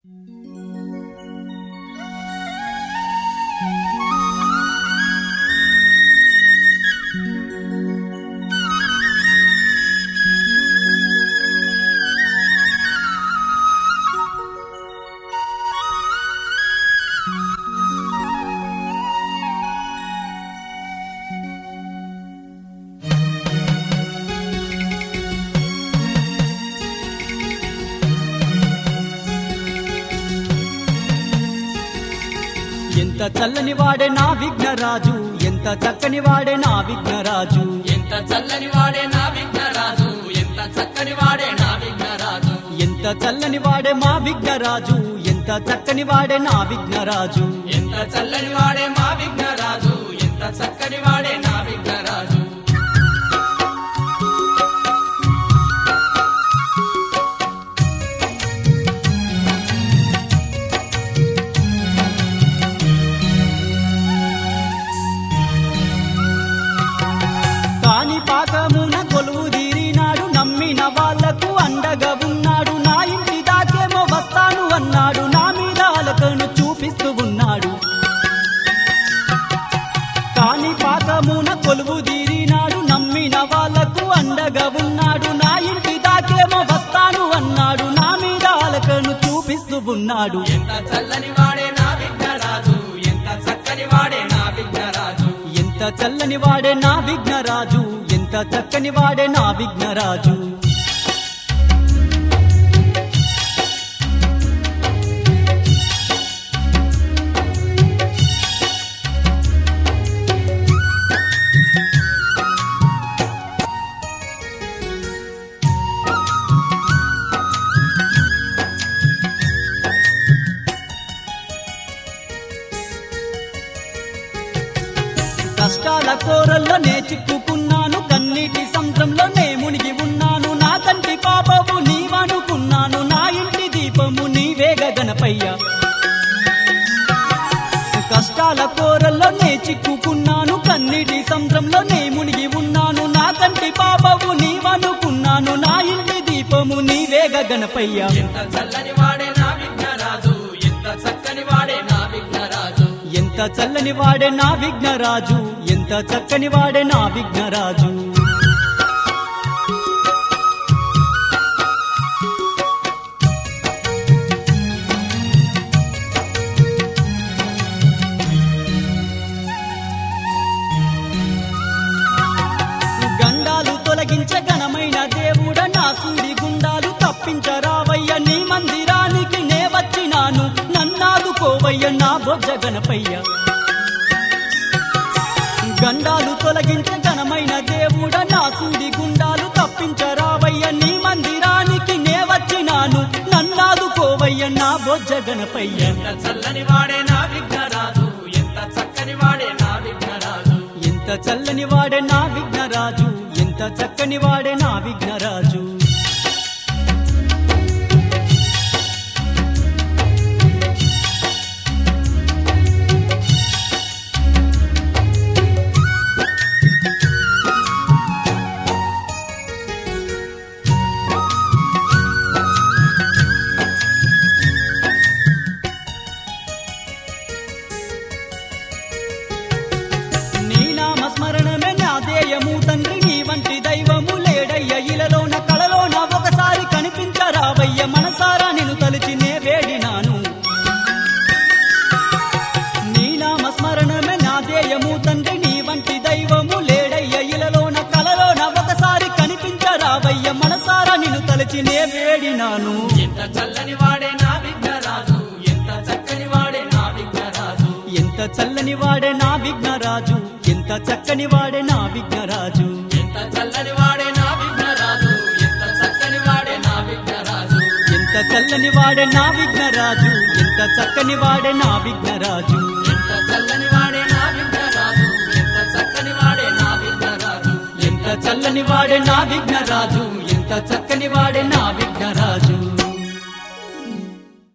ఎంత చల్లని వాడే నా విఘ్నరాజు, ఎంత చక్కని వాడే నా విఘ్నరాజు, ఎంత చల్లని వాడే నా విఘ్నరాజు, ఎంత చక్కని వాడే నా విఘ్నరాజు, ఎంత చల్లని వాడే మా విఘ్నరాజు, ఎంత చక్కని వాడే నా విఘ్నరాజు. ఎంత చల్లని వాడే మా విఘ్నరాజు, ఎంత చక్కని వాడే నా విఘ్నరాజు. కాని పాకమున కొలువు తీరినాడు, నమ్మిన వాళ్లకు అండగా ఉన్నాడు. నా ఇంటి దాకేమో వస్తాను అన్నాడు, నా మీద అలకను చూపిస్తూ ఉన్నాడు. కాని పాకమున కొలువు తీరినాడు, నమ్మిన వాళ్లకు అండగా ఉన్నాడు. నా ఇంటి దాకేమో వస్తాను అన్నాడు, నా మీద అలకను చూపిస్తూ ఉన్నాడు. ఎంత చల్లని వాడే నా విఘ్నరాజు, ఎంత చక్కని వాడే నా విఘ్నరాజు, ఎంత చల్లని వాడే నా విఘ్నరాజు, ఎంత చక్కని వాడే నా విఘ్నరాజు. కష్టాల కోరల్లోనే చిక్కుకున్నాను, కన్నీటి సముద్రంలోనే మునిగి ఉన్నాను. నా కంటి పాపము నీవనుకున్నాను, నా ఇంటి దీపము నీవేగ గణపయ్య. కష్టాల కోరల్లోనే చిక్కుకున్నాను, కన్నీటి సముద్రంలోనే మునిగి ఉన్నాను. నా కంటి పాపము నీవనుకున్నాను, నా ఇంటి దీపము నీవేగ గణపయ్య. ఎంత చల్లని వాడే నా విఘ్నరాజు, ఎంత చక్కని వాడే నా విఘ్నరాజు, ఎంత చల్లని వాడే నా విఘ్నరాజు, ఎంత చక్కని వాడే నా విఘ్నరాజు. గండాలు తొలగించే ఘనమైన దేవుడ, నా సూడి గుండాలు తప్పించరావయ్య. నీ మందిరానికి నే వచ్చినాను, నన్నాదుకోవయ్య నా బొజ్జ గణపయ్య. గండాలు తొలగించే ఘనమైన దేవుడ, నా సూడి గుండాలు తప్పించరావయ్య. నీ మందిరానికి నే వచ్చినాను, నన్నాదుకోవయ్య నా బొజ్జ గణపయ్య. ఎంత చల్లని వాడే నా విఘ్నరాజు, ఎంత చక్కని వాడే నా విఘ్నరాజు, ఎంత చల్లని వాడే నా విఘ్నరాజు, ఎంత చక్కని వాడే నా విఘ్నరాజు. నీ నామ స్మరణమే నా ధ్యేయము తండ్రి, నీ వంటి దైవము లేడయ్య ఇలలోన కళలోన. ఒకసారి కనిపించరావయ్య, మనసారా నిన్ను తలిచి నే వేడినాను. నీ నామ స్మరణమే నా ధ్యేయము తండ్రి, నీ వంటి దైవము లేడయ్య ఇలలోన కళలోన. ఒకసారి కనిపించరావయ్య, మనసారా నిన్ను తలిచి నే వేడినాను. ఎంత చల్లని వాడే నా విఘ్నరాజు, ఎంత చక్కని వాడే నా విఘ్నరాజు, ఎంత చల్లని వాడే నా విఘ్నరాజు, ఎంత చక్కని వాడే నా విఘ్నరాజు. ఎంత చల్లని వాడే నా విఘ్నరాజు, ఎంత చక్కని వాడే నా విఘ్నరాజు, ఎంత చల్లని వాడే నా విఘ్నరాజు, ఎంత చక్కని వాడే నా విఘ్నరాజు. ఎంత చల్లని వాడే నా విఘ్నరాజు, ఎంత చక్కని వాడే నా విఘ్నరాజు, ఎంత చల్లని వాడే నా విఘ్నరాజు, ఎంత చక్కని వాడే నా విఘ్నరాజు.